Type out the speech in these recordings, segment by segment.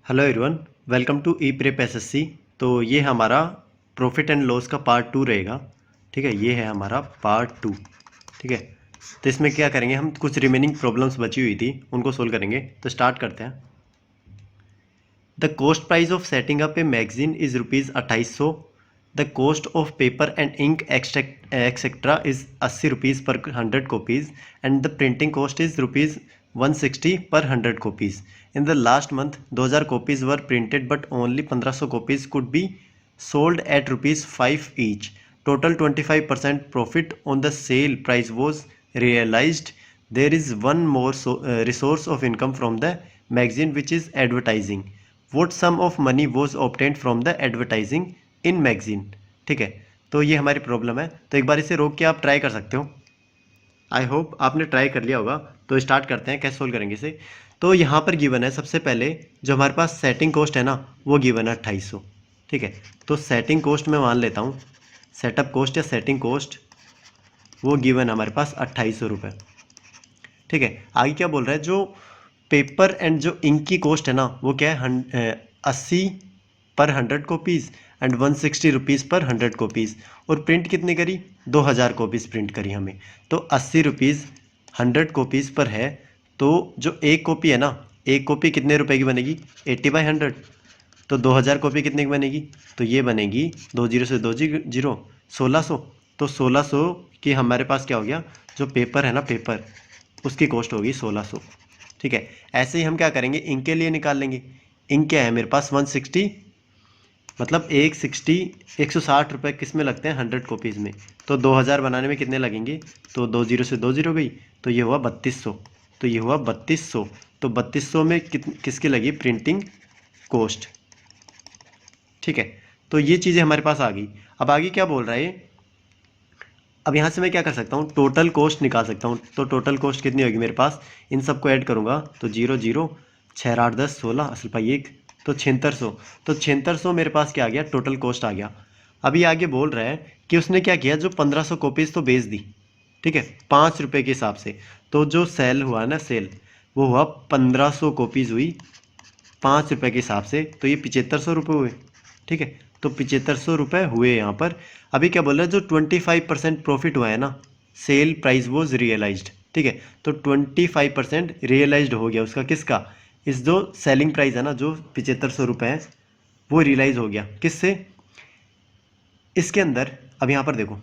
Hello everyone, welcome to E prep SSC. तो ये हमारा प्रॉफिट एंड लॉस का पार्ट 2 रहेगा। ठीक है, ये है हमारा पार्ट 2। ठीक है, तो इसमें क्या करेंगे, हम कुछ रिमेनिंग प्रॉब्लम्स बची हुई थी उनको सोल्व करेंगे। तो स्टार्ट करते हैं। The cost price of setting up a magazine is ₹2800। The cost of paper and ink etcetera is ₹80 per 100 copies and the printing cost is ₹160 per 100 copies. In the last month 2000 copies were printed but only 1500 copies could be sold at ₹5 each. Total 25% profit on the sale price was realized. There is one more resource of income from the magazine, which is advertising. What sum of money was obtained from the advertising in magazine? ठीक है, तो ये हमारी problem है। तो एक बार इसे रोक के आप ट्राई कर सकते हो। आई होप आपने ट्राई कर लिया होगा। तो स्टार्ट करते हैं, कैसे सोल्व करेंगे इसे। तो यहाँ पर गिवन है, सबसे पहले जो हमारे पास सेटिंग कॉस्ट है ना, वो गिवन है 2800। ठीक है, तो सेटिंग कॉस्ट मैं मान लेता हूँ, सेटअप कॉस्ट या सेटिंग कॉस्ट वो गिवन है हमारे पास 2800 रुपये। ठीक है, आगे क्या बोल रहा है, जो पेपर एंड जो इंक की कॉस्ट है ना, वो क्या है 80 पर 100 कॉपीज़ एंड 160 रुपीज़ पर 100 कॉपीज़। और प्रिंट कितनी करी, 2000 कॉपीज़ प्रिंट करी हमें। तो 80 रुपीज़ 100 कॉपीज़ पर है। तो जो एक कॉपी है ना, एक कॉपी कितने रुपए की बनेगी, 80/100। तो 2000 कॉपी कितने की बनेगी, तो ये बनेगी 20 से 20 1600। तो 1600 की हमारे पास क्या हो गया, जो पेपर है ना, पेपर उसकी कॉस्ट होगी 1600। ठीक है, ऐसे ही हम क्या करेंगे, इंक के लिए निकाल लेंगे। इंक क्या है मेरे पास 160, मतलब 160 रुपये किस में लगते हैं, 100 कॉपीज़ में। तो 2000 बनाने में कितने लगेंगे, तो 20 से 20 गई, तो ये हुआ 3200। तो ये हुआ 3200। तो 3200 में किसकी लगी, प्रिंटिंग कॉस्ट। ठीक है, तो ये चीज़ें हमारे पास आ गई। अब आगे क्या बोल रहा है, अब यहाँ से मैं क्या कर सकता हूँ, टोटल कॉस्ट निकाल सकता हूँ। तो टोटल कॉस्ट कितनी होगी मेरे पास, इन सबको ऐड करूँगा तो 0 0 6 8 10 16 असल पाई 1, तो 7600। तो 7600 मेरे पास क्या आ गया, टोटल कॉस्ट आ गया। अभी आगे बोल रहा है कि उसने क्या किया, जो 1500 कॉपीज़ तो बेच दी। ठीक है, 5 रुपये के हिसाब से। तो जो सेल हुआ ना, सेल वो हुआ 1500 कॉपीज़ हुई 5 रुपये के हिसाब से, तो ये 7500 रुपये हुए। ठीक है, तो 7500 रुपये हुए यहाँ पर। अभी क्या बोल रहा है, जो 25% प्रॉफिट हुआ है ना, सेल प्राइस वॉज रियलाइज्ड। ठीक है, तो 25% रियलाइज्ड हो गया उसका, किसका, इस जो सेलिंग प्राइस है ना, जो 7500 रुपये है, वो रियलाइज हो गया किससे, इसके अंदर। अब यहाँ पर देखो,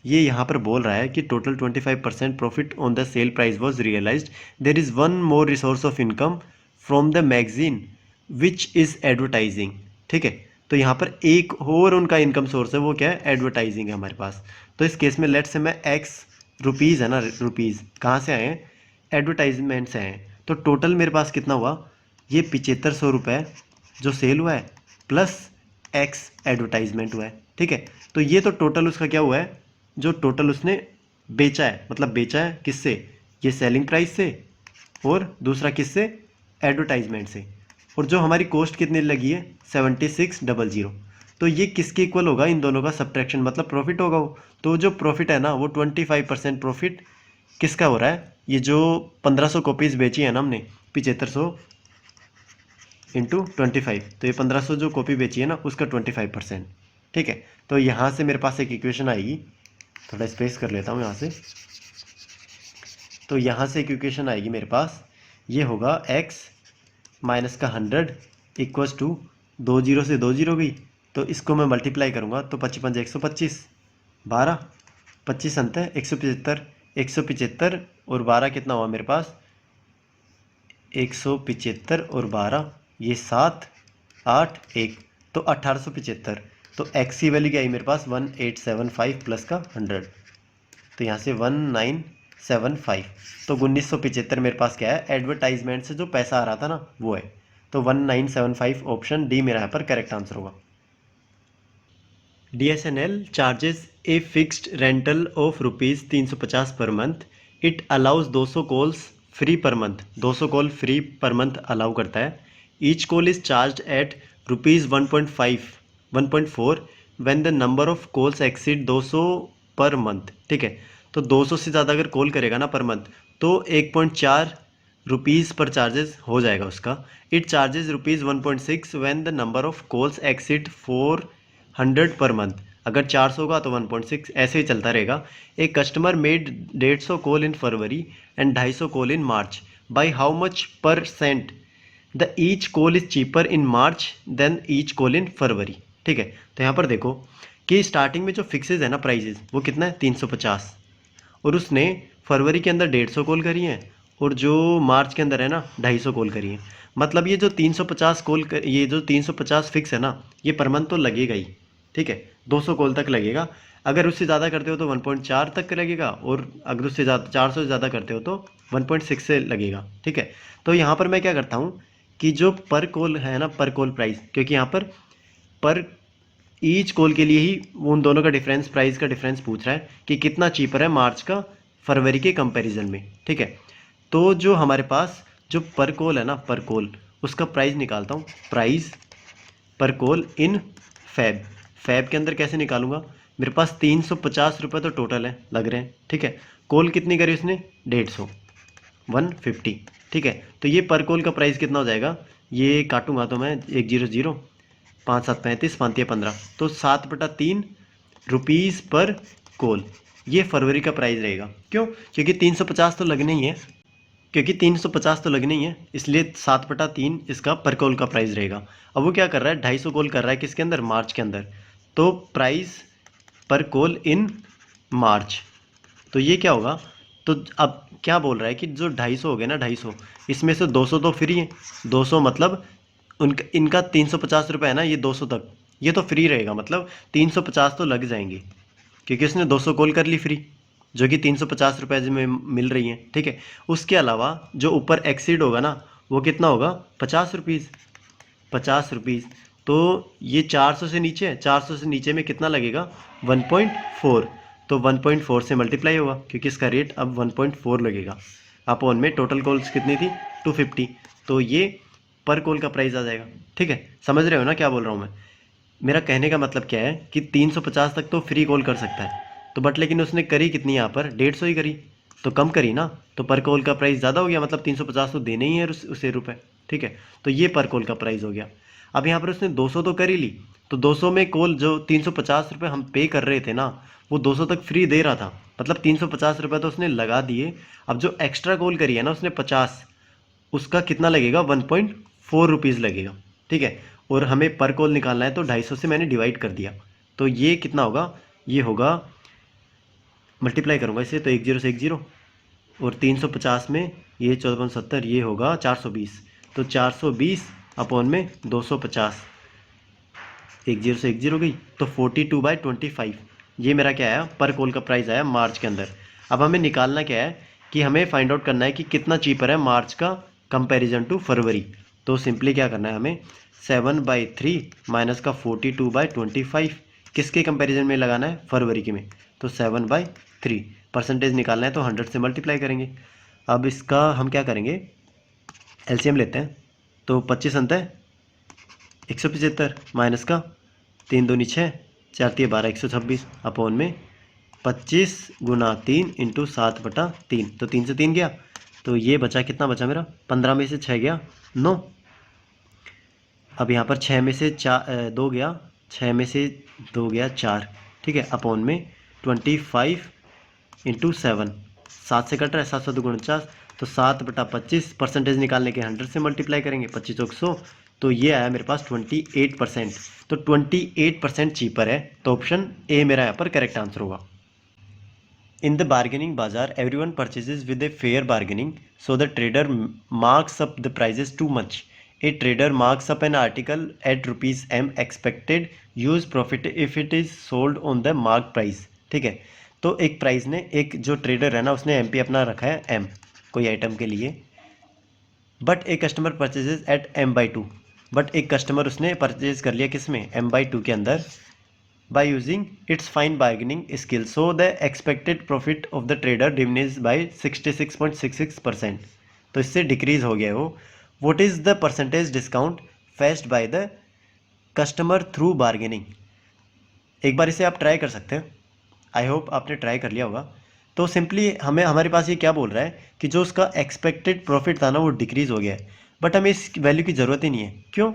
ये यहाँ पर बोल रहा है कि total 25% profit on the sale price was realised. There is one more resource of income from the magazine which is advertising. ठीक है, तो यहाँ पर एक और उनका इनकम सोर्स है, वो क्या है, एडवर्टाइजिंग है हमारे पास। तो इस केस में लेट से मैं एक्स रुपीज़ है ना, रुपीज़ कहाँ से आए हैं, एडवर्टाइजमेंट से आए हैं। तो टोटल मेरे पास कितना हुआ, ये 7500 रुपये जो सेल हुआ है प्लस एक्स एडवर्टाइजमेंट हुआ है। ठीक है, तो ये तो टोटल उसका क्या हुआ है, जो टोटल उसने बेचा है, मतलब बेचा है किससे, ये सेलिंग प्राइस से, और दूसरा किससे, एडवर्टाइजमेंट से। और जो हमारी कॉस्ट कितनी लगी है, 7600। तो ये किसके इक्वल होगा, इन दोनों का सब्ट्रैक्शन, मतलब प्रॉफिट होगा वो। तो जो प्रॉफिट है ना, वो 25% प्रॉफिट किसका हो रहा है, ये जो 1500 कॉपीज़ बेची है ना हमने, 7500 इंटू 25, तो ये 1500 जो कॉपी बेची है ना, उसका 25%। ठीक है, तो यहाँ से मेरे पास एक इक्वेशन आएगी, थोड़ा स्पेस कर लेता हूँ यहाँ से। तो यहाँ से एक इक्वेशन आएगी मेरे पास, ये होगा x माइनस का 100 इक्वल्स टू 20 से 20 गई, तो इसको मैं मल्टीप्लाई करूँगा तो 55 पंजे 125, 12 25 अंत है 175, 175 और 12 कितना हुआ मेरे पास, 175 और 12, ये 7 8 1, तो 1875। तो एक्स की वैल्यू क्या आई मेरे पास, 1875 प्लस का 100, तो यहाँ से 1975। तो 1975 मेरे पास क्या है, एडवर्टाइजमेंट से जो पैसा आ रहा था ना, वो है। तो 1975 ऑप्शन डी मेरा यहाँ पर करेक्ट आंसर होगा। DSNL charges a fixed rental of ₹350 per month. It allows 200 calls free per month, 200 call free per month allow करता है। Each call is charge at ₹1.4 when the number of calls exceed 200 per month. ठीक है, तो 200 से ज़्यादा अगर call करेगा ना पर मंथ, तो 1.4 रुपीज़ पर चार्जेस हो जाएगा उसका। It charges rupees 1.6 when the number of calls exceed 400 per month. अगर 400 होगा तो 1.6, ऐसे ही चलता रहेगा। एक customer made 150 call in February and 250 call in March. By how much % the each call is cheaper in March than each call in February. ठीक है, तो यहाँ पर देखो कि स्टार्टिंग में जो फिक्सेज है ना प्राइजेज, वो कितना है 350, और उसने फरवरी के अंदर 150 कॉल करी है, और जो मार्च के अंदर है ना 250 कॉल करी है। मतलब ये जो 350 कॉल ये जो 350 फिक्स है ना, ये पर मंथ तो लगेगा ही। ठीक है, 200 कॉल तक लगेगा। अगर उससे ज़्यादा करते हो तो 1.4 तक लगेगा, और अगर उससे ज़्यादा 400 से ज़्यादा करते हो तो 1.6 से लगेगा। ठीक है, तो यहाँ पर मैं क्या करता हूँ कि जो पर कॉल है ना, पर कॉल प्राइस, क्योंकि यहाँ पर ईच कॉल के लिए ही उन दोनों का डिफरेंस, प्राइस का डिफरेंस पूछ रहा है कि कितना चीपर है मार्च का फरवरी के कंपैरिजन में। ठीक है, तो जो हमारे पास जो पर कॉल है ना, पर कॉल, उसका प्राइस निकालता हूँ। प्राइस पर कॉल इन फैब। फैब के अंदर कैसे निकालूंगा? मेरे पास 350 रुपये तो टोटल है, लग रहे हैं। ठीक है, कॉल कितनी करी उसने? 150, 150। ठीक है, तो ये पर कॉल का प्राइस कितना हो जाएगा? ये काटूंगा तो मैं 100, 5 7 35, 5 15, तो 7/3 रुपीज़ पर कॉल। ये फरवरी का प्राइस रहेगा। क्यों? क्योंकि 350 तो लगने ही है, इसलिए 7/3 इसका पर कॉल का प्राइस रहेगा। अब वो क्या कर रहा है? 250 कॉल कर रहा है किसके अंदर? मार्च के अंदर। तो प्राइस पर कॉल इन मार्च, तो ये क्या होगा? तो अब क्या बोल रहा है कि जो 250 हो गया ना, 250, इसमें से 200 तो फ्री है। 200 मतलब उनका इनका 350 रुपये है ना, ये 200 तक ये तो फ्री रहेगा। मतलब 350 तो लग जाएंगे, क्योंकि उसने 200 कॉल कर ली फ्री, जो कि 350 रुपये में मिल रही है। ठीक है, उसके अलावा जो ऊपर एक्सीड होगा ना, वो कितना होगा? 50 रुपीज़, 50 रुपीज़। तो ये 400 से नीचे है, 400 से नीचे में कितना लगेगा? 1.4। तो 1.4 से मल्टीप्लाई होगा, क्योंकि इसका रेट अब 1.4 लगेगा। अपॉन में टोटल कॉल्स कितनी थी? 250। तो ये पर कॉल का प्राइस आ जाएगा। ठीक है, समझ रहे हो ना क्या बोल रहा हूँ मैं? मेरा कहने का मतलब क्या है कि 350 तक तो फ्री कॉल कर सकता है, तो बट लेकिन उसने करी कितनी यहाँ पर? 150 ही करी, तो कम करी ना, तो पर कॉल का प्राइस ज़्यादा हो गया। मतलब 350 तो देने ही है उसे रुपए। ठीक है, तो ये पर कॉल का प्राइस हो गया। अब यहाँ पर उसने 200 तो कर ही ली, तो 200 में कॉल जो 350 रुपये हम पे कर रहे थे ना, वो 200 तक फ्री दे रहा था। मतलब 350 रुपये तो उसने लगा दिए। अब जो एक्स्ट्रा कॉल करी है ना उसने 50, उसका कितना लगेगा? 1.4 रुपीज़ लगेगा। ठीक है, और हमें पर कॉल निकालना है, तो 250 से मैंने डिवाइड कर दिया। तो ये कितना होगा? ये होगा, मल्टीप्लाई करूँगा इसे तो 10 से 10, और 350 में ये 14.70, ये होगा 420। तो 420 अपॉन में 250, 10 से 10 गई, तो 42/25। ये मेरा क्या आया? पर कॉल का प्राइस आया मार्च के अंदर। अब हमें निकालना क्या है कि हमें फाइंड आउट करना है कि कितना चीपर है मार्च का कंपैरिजन टू फरवरी। तो सिंपली क्या करना है हमें? 7/3 माइनस का 42/25 किसके कंपैरिजन में लगाना है? फरवरी के में। तो 7/3 परसेंटेज निकालना है, तो 100 से मल्टीप्लाई करेंगे। अब इसका हम क्या करेंगे? एलसीएम लेते हैं। तो 25 अंत है 175, माइनस का 3 दूनी 6, 4 तिया 12, 126 अपॉन में 25 गुना 3 इंटू 7/3। तो 3 से 3 गया, तो ये बचा कितना बचा मेरा? 15 में से 6 गया 9। अब यहाँ पर 6 में से 2 गया, 6 में से 2 गया 4। ठीक है, अपॉन में 25 इंटू 7, 7 से कट रहा है, 7 7 49, तो 7/25 परसेंटेज निकालने के 100 से मल्टीप्लाई करेंगे, 25 100। तो ये आया मेरे पास 28%। तो 28% चीपर है, तो ऑप्शन ए मेरा यहाँ पर करेक्ट आंसर होगा। In the bargaining bazaar, everyone purchases with a fair bargaining, so the trader marks up the prices too much. A trader marks up an article at rupees m expected use profit if it is sold on the marked price. ठीक है, तो एक price ने, एक जो trader है ना, उसने एम पी अपना रखा है एम कोई आइटम के लिए, बट एक customer purchases at m/2। But एक कस्टमर उसने परचेज कर लिया किस में? m/2 के अंदर, by using its fine bargaining skill, so the expected profit of the trader diminished by 66.66%। तो इससे डिक्रीज हो गया वो। what is the percentage discount fetched by the customer through bargaining? एक बार इसे आप ट्राई कर सकते हैं, आई होप आपने ट्राई कर लिया होगा। तो सिंपली हमें हमारे पास ये क्या बोल रहा है कि जो उसका एक्सपेक्टेड प्रॉफिट था ना वो डिक्रीज़ हो गया है, बट हमें इस वैल्यू की ज़रूरत ही नहीं है। क्यों?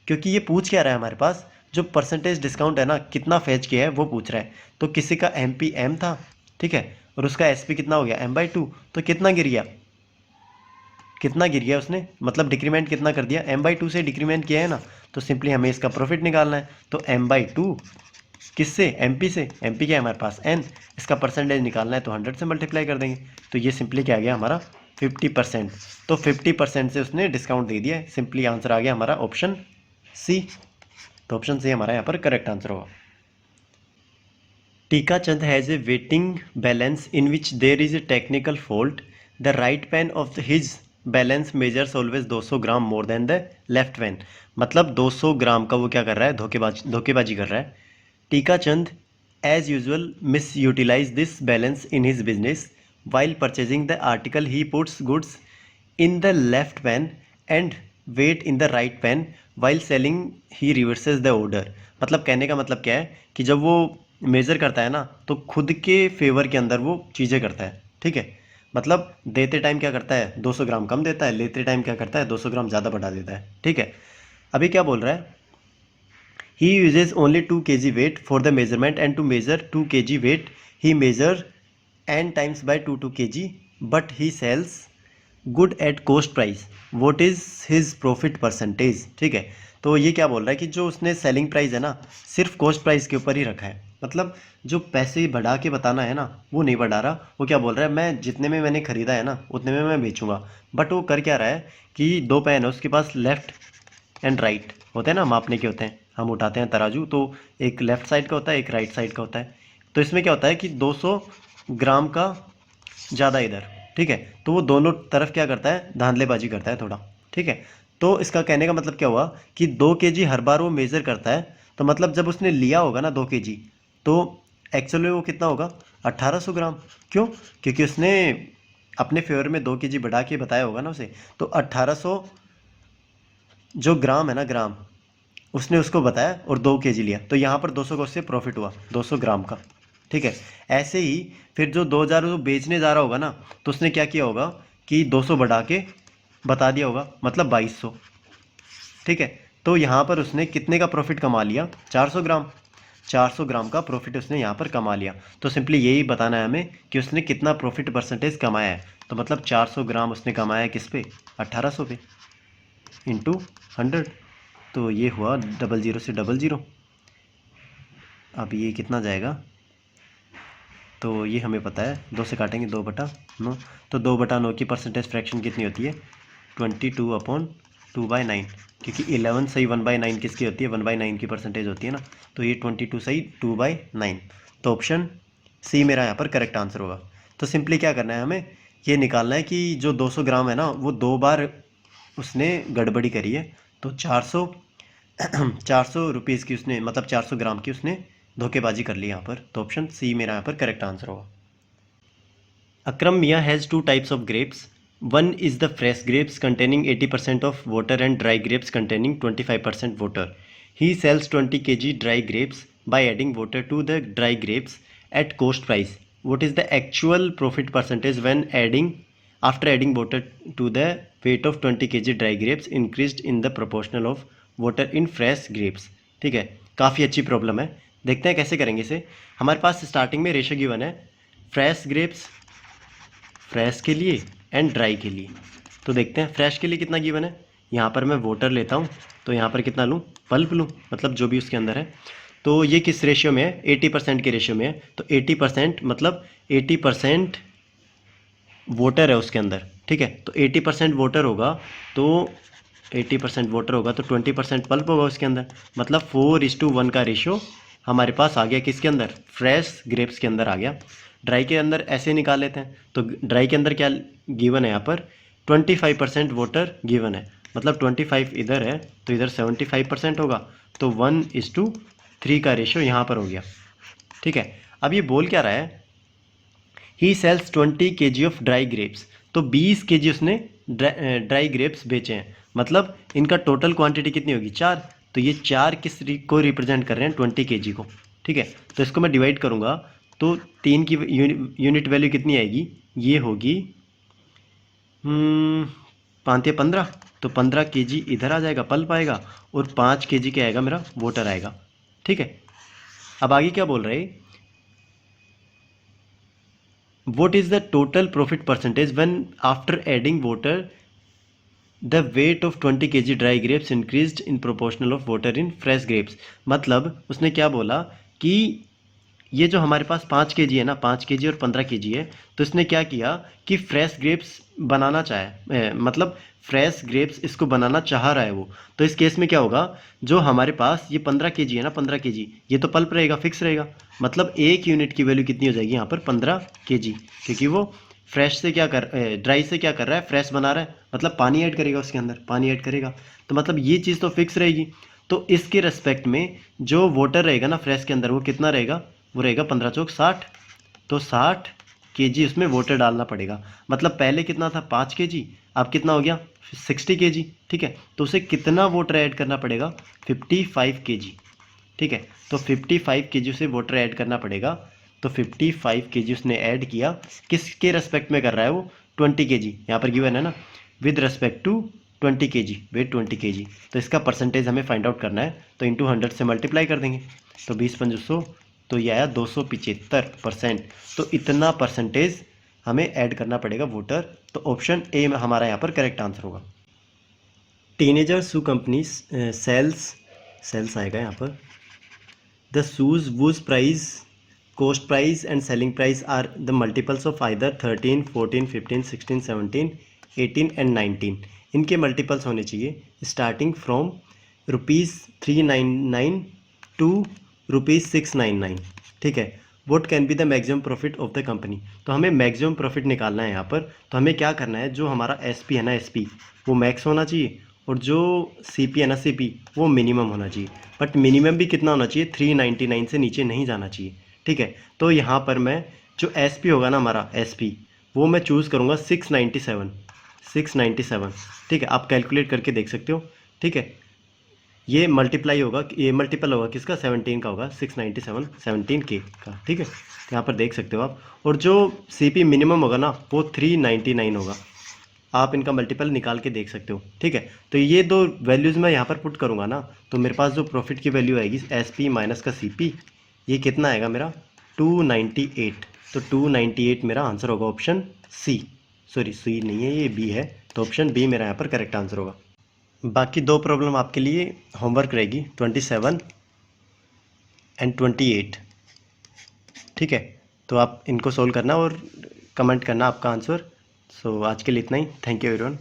क्योंकि ये पूछ क्या रहा है हमारे पास, जो परसेंटेज डिस्काउंट है ना कितना फेच किया है वो पूछ रहा है। तो किसी का एम पी एम था, ठीक है, और उसका एस पी कितना हो गया m/2, तो कितना गिर गया, कितना गिर गया उसने, मतलब डिक्रीमेंट कितना कर दिया, m/2 से डिक्रीमेंट किया है ना, तो सिंपली हमें इसका प्रॉफिट निकालना है। तो m/2 किससे, एमपी से, एमपी क्या है हमारे पास n, इसका परसेंटेज निकालना है तो 100 से मल्टीप्लाई कर देंगे। तो ये सिंपली क्या आ गया हमारा 50%। तो 50% से उसने डिस्काउंट दे दिया है। सिंपली आंसर आ गया हमारा ऑप्शन सी। तो ऑप्शन सी हमारा यहाँ पर करेक्ट आंसर होगा। Tika Chand has a weighing balance in which there is a technical fault, the right pan of his balance measures always 200 gram more than the left pan. मतलब 200 ग्राम का वो क्या कर रहा है, धोखेबाजी कर रहा है। टीका चंद as usual misutilize this balance in his business. While purchasing the article he puts goods in the left pan and weight in the right pan. While selling he reverses the order. मतलब कहने का मतलब क्या है कि जब वो measure करता है ना तो खुद के फेवर के अंदर वो चीज़ें करता है, ठीक है। मतलब देते टाइम क्या करता है 200 ग्राम कम देता है, लेते टाइम क्या करता है 200 ग्राम ज़्यादा बढ़ा देता है, ठीक है। अभी क्या बोल रहा है, he uses only 2 kg weight for the measurement and to measure 2 kg weight he measure n times by 2 kg but he sells good at cost price. What is his profit percentage? ठीक है। तो ये क्या बोल रहा है कि जो उसने सेलिंग प्राइस है ना सिर्फ कॉस्ट प्राइस के ऊपर ही रखा है, मतलब जो पैसे बढ़ा के बताना है ना वो नहीं बढ़ा रहा। वो क्या बोल रहा है, मैं जितने में मैंने खरीदा है ना उतने में मैं बेचूंगा। बट वो कर क्या रहा है कि 2 पेन है उसके पास, लेफ्ट एंड राइट होते हैं ना, मापने के होते हैं, हम उठाते हैं तराजू, तो एक लेफ़्ट साइड का होता है एक राइट साइड का होता है। तो इसमें क्या होता है कि 200 ग्राम का ज़्यादा इधर, ठीक है, तो वो दोनों तरफ क्या करता है धांधलेबाजी करता है थोड़ा, ठीक है। तो इसका कहने का मतलब क्या हुआ कि 2 kg हर बार वो मेज़र करता है, तो मतलब जब उसने लिया होगा ना 2 kg तो एक्चुअली वो कितना होगा 1800 ग्राम। क्यों? क्योंकि उसने अपने फेवर में 2 kg बढ़ा के बताया होगा ना उसे, तो 1800 जो ग्राम है ना, ग्राम उसने उसको बताया और 2 kg लिया, तो यहाँ पर 200 का उससे प्रॉफिट हुआ 200 ग्राम का, ठीक है। ऐसे ही फिर जो 2000 वो बेचने जा रहा होगा ना तो उसने क्या किया होगा कि 200 बढ़ा के बता दिया होगा, मतलब 2200, ठीक है। तो यहाँ पर उसने कितने का प्रॉफिट कमा लिया 400 ग्राम, 400 ग्राम का प्रॉफिट उसने यहाँ पर कमा लिया। तो सिंपली यही बताना है हमें कि उसने कितना प्रॉफिट परसेंटेज कमाया है। तो मतलब 400 ग्राम उसने कमाया है किस पे, 1800 पे, इंटू 100, तो ये हुआ 00 से 00। अब ये कितना जाएगा, तो ये हमें पता है 2 से काटेंगे 2/9, तो 2/9 की परसेंटेज फ्रैक्शन कितनी होती है 22/2/9, क्योंकि 11 सही 1/9 किसकी होती है 1/9 की परसेंटेज होती है ना, तो ये 22 सही 2/9। तो ऑप्शन सी मेरा यहाँ पर करेक्ट आंसर होगा। तो सिंपली क्या करना है हमें ये निकालना है कि जो 200 ग्राम है ना वो 2 बार उसने गड़बड़ी करी है, तो 400 रुपीज़ की उसने, मतलब 400 ग्राम की उसने धोखेबाजी कर ली यहाँ पर। तो ऑप्शन सी मेरा यहाँ पर करेक्ट आंसर होगा। अक्रम मियाँ has 2 types of grapes, one is the fresh grapes containing 80% of water and dry grapes containing 25% water. He sells 20 kg dry grapes by adding water to the dry grapes at cost price. what is the actual profit percentage when adding after adding water to the weight of 20 kg dry grapes increased in the proportional of water in fresh grapes। ठीक है, काफ़ी अच्छी problem है, देखते हैं कैसे करेंगे इसे। हमारे पास स्टार्टिंग में रेशो गिवन है फ्रेश ग्रेप्स, फ्रेश के लिए एंड ड्राई के लिए। तो देखते हैं फ्रेश के लिए कितना गिवन है, यहाँ पर मैं वाटर लेता हूँ, तो यहाँ पर कितना लूँ, पल्प लूँ, मतलब जो भी उसके अंदर है। तो ये किस रेशियो में है 80% के रेशियो में है, तो 80% मतलब 80% वाटर है उसके अंदर, ठीक है। तो 80% वाटर होगा, तो 80% वाटर होगा तो 20% पल्प होगा उसके अंदर, मतलब 4:1 का रेशियो हमारे पास आ गया किसके अंदर, फ्रेश ग्रेप्स के अंदर आ गया। ड्राई के अंदर ऐसे निकाल लेते हैं, तो ड्राई के अंदर क्या गिवन है, यहाँ पर 25% वाटर गिवन है, मतलब 25 इधर है तो इधर 75% होगा, तो 1:3 का रेशियो यहाँ पर हो गया, ठीक है। अब ये बोल क्या रहा है, he sells 20 kg of dry grapes, तो 20 kg उसने ड्राई ग्रेप्स बेचे हैं, मतलब इनका टोटल क्वांटिटी कितनी होगी 4, तो ये 4 किस को रिप्रेजेंट कर रहे हैं 20 kg को, ठीक है। तो इसको मैं डिवाइड करूँगा तो 3 की यूनिट वैल्यू कितनी आएगी, ये होगी 5 या 15, तो 15 kg इधर आ जाएगा, पल्प आएगा, और 5 kg क्या आएगा मेरा, वाटर आएगा। ठीक है, अब आगे क्या बोल रहे हैं, what is the total profit percentage when after adding water the weight of 20 kg dry grapes increased in proportional of water in fresh grapes। मतलब उसने क्या बोला कि ये जो हमारे पास 5 kg है ना, 5 kg और 15 kg है, तो इसने क्या किया कि फ्रेश ग्रेप्स बनाना चाहे, मतलब फ्रेश ग्रेप्स इसको बनाना चाह रहा है वो, तो इस केस में क्या होगा, जो हमारे पास ये 15 kg है ना, 15 kg ये तो पल्प रहेगा, फिक्स रहेगा, मतलब एक यूनिट की वैल्यू कितनी हो जाएगी यहाँ पर 15 kg, क्योंकि वो फ्रेश से क्या कर ड्राई से क्या कर रहा है, फ्रेश बना रहा है, मतलब पानी ऐड करेगा उसके अंदर, पानी ऐड करेगा, तो मतलब ये चीज़ तो फिक्स रहेगी। तो इसके रेस्पेक्ट में जो वाटर रहेगा ना फ्रेश के अंदर, वो कितना रहेगा, वो रहेगा 15 चौक 60, तो 60 kg उसमें वाटर डालना पड़ेगा। मतलब पहले कितना था 5 kg, अब कितना हो गया 60 kg। ठीक है, तो उसे कितना वाटर ऐड करना पड़ेगा, 55 kg। ठीक है, तो 55 kg उसे वाटर ऐड करना पड़ेगा, तो 55 kg उसने ऐड किया, किसके रेस्पेक्ट में कर रहा है वो, 20 kg, यहाँ पर गिवन है ना, with respect to 20 kg, weight 20 kg, तो इसका परसेंटेज हमें फाइंड आउट करना है, तो इंटू 100 से मल्टीप्लाई कर देंगे, तो 20×100, तो ये आया 275%। तो इतना परसेंटेज हमें ऐड करना पड़ेगा वाटर, तो ऑप्शन ए में हमारा यहाँ पर करेक्ट आंसर होगा। टीनेजर्स शू कंपनी सेल्स आएगा यहाँ पर, the shoes whose price, cost price and selling price are the multiples of either 13, 14, 15, 16, 17, 18 and 19। इनके मल्टीपल्स होने चाहिए स्टार्टिंग फ्रॉम ₹399 टू ₹699। ठीक है, vote can be the maximum profit of the company. तो हमें मैक्सिमम प्रॉफिट निकालना है यहाँ पर, तो हमें क्या करना है, जो हमारा एसपी है ना, एसपी वो मैक्स होना चाहिए, और जो सीपी है ना, सीपी वो मिनिमम होना चाहिए, बट मिनिमम भी कितना होना चाहिए, 399 से नीचे नहीं जाना चाहिए। ठीक है, तो यहाँ पर मैं जो एसपी होगा ना हमारा एसपी, वो मैं चूज़ करूँगा 697। ठीक है, आप कैलकुलेट करके देख सकते हो। ठीक है, ये मल्टीप्लाई होगा, ये मल्टीपल होगा किसका, 17 का होगा, 697 17K का। ठीक है, तो यहाँ पर देख सकते हो आप, और जो सीपी मिनिमम होगा ना वो 399 होगा, आप इनका मल्टीपल निकाल के देख सकते हो। ठीक है, तो ये दो वैल्यूज़ मैं यहाँ पर पुट करूँगा ना, तो मेरे पास जो प्रॉफिट की वैल्यू आएगी एसपी माइनस का सीपी, ये कितना आएगा मेरा 298। तो 298 मेरा आंसर होगा ऑप्शन सी, सॉरी सी नहीं है ये बी है, तो ऑप्शन बी मेरा यहाँ पर करेक्ट आंसर होगा। बाकी दो प्रॉब्लम आपके लिए होमवर्क रहेगी 27 एंड 28। ठीक है, तो आप इनको सोल्व करना और कमेंट करना आपका आंसर। सो आज के लिए इतना ही, थैंक यू एवरीवन।